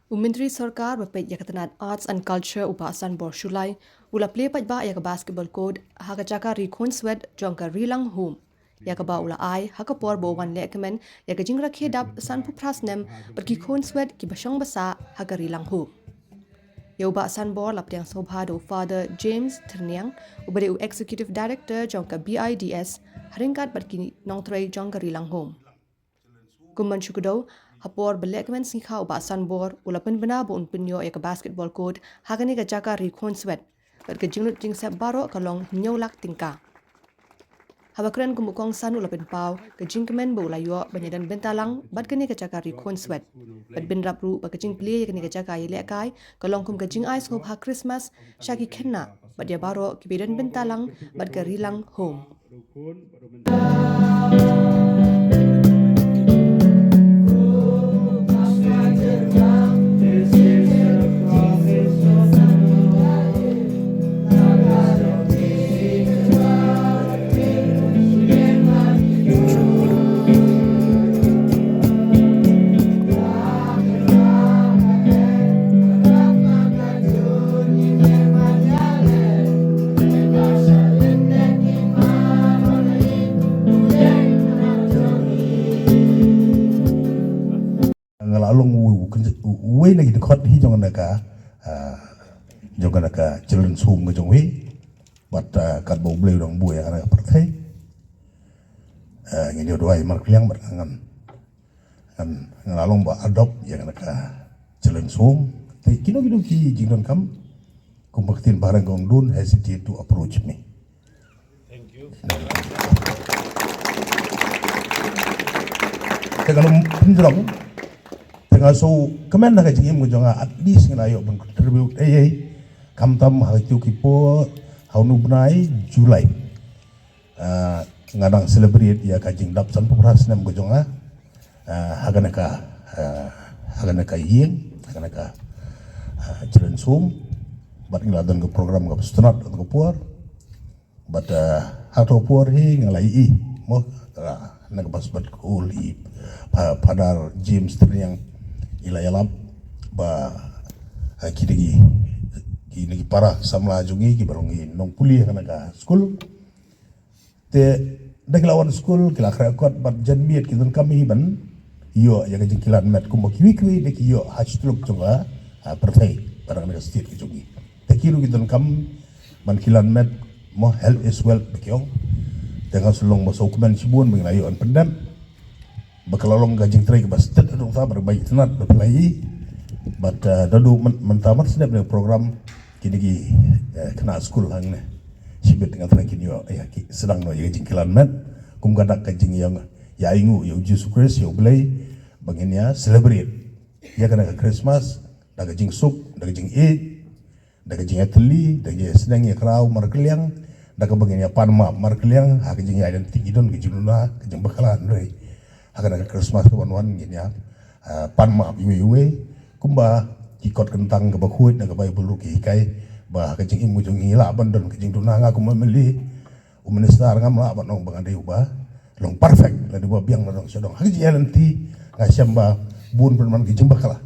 Menteri Sarkar bapet yakatanan Arts and Culture upasan Borshulai, ula play pajba yaka basketball code, haka jaka rikon swed jongka rilang home. Yaka ba ula ai, haka por bo wan lekmen, yaka jingra kedap san puprasnem, pergi kon swed ki basyong basa, haka rilang home. Ya uba san bor lap yang sobhado Father James Terniang, ubade u Executive Director jongka BIDS, haringkat pergi nongtray jongka rilang home. Kuman syukudo, hapor belekmen singkha ubasan bor, ulapan bena bo unpunyo ya ke basketball court, hagani ka jaka rikon swet, ber ke jingnut jing sep baro kalong nyolak tingka. Habakren kumukong san ulapan pau, ke jingkemen bo ulayo banyadan bentalang, bad kani ka jaka rikon swet. Bad ben rapru ba ke jing play kani ka jaka yelek kai, kalong kum ke jing ais ngop ha Christmas, syaki kena, bad ya baro kibidan bentalang, bad ke rilang home. Ngalalong uwe lagi dekat hi jangan naka jalan sum ke jong wi bat kat bau beli dong buaya anak partai ngini doai mar kliang bar ngan ngalalong ba adop yang naka jalan sum te kino ki jingdon kam kumbaktin barang gong dun hesitate to approach me. Thank you. Kalau penjelasan tengah so kemen nak jingim ko jonga at least ngalayo ben contribute kam tam ha tu kipo ha nu bnai Julai ngadang celebrate ya ka jing dap san pupras nam ko jonga hagana ka yeng hagana ka cheren sum bat ngladan ko program ko strat ko puar bat ha to puar hi ngalai I mo nak bas bat ko li padar James yang ilayalap ba kidigi para samla jungi ki barongi nong kuliah kana ka school te daglawan school kila krakot bat janmiet kidun kami ban yo ya gajing kilan met kumbo kiwi de ki yo hastluk jonga partai barang ka state ki jungi te kiru kidun kam ban kilan met mo health is wealth bekyong dengan sulong mo dokumen sibun mengayo an pendam bakalalong gajing tray ke bastet adung ta berbaik tenat berpelai but dadu mentamat sedap dengan program kini kena school hang ne sibet dengan tray kini ya sedang no gajing kilan met kum gadak gajing yang ya ingu ya Jesus Christ ya belai banginnya celebrate ya kena ke Christmas da gajing suk da gajing Eid da gajing atli da gajing sedang ya krau markeliang da banginnya panma markeliang ha gajing ya dan tingidon gajing luna gajing bakalan noi akan ada Christmas kawan-kawan gini ya pan maaf iwe kumba ikut kentang ke bakuit dan ke Bible ruki kai bah kecing imu jung ila bandon kecing tunanga kumba meli uministar ngam la banong bangade ubah long perfect la di biang la dong sodong haji nanti ngasiam ba bun perman kecing bakala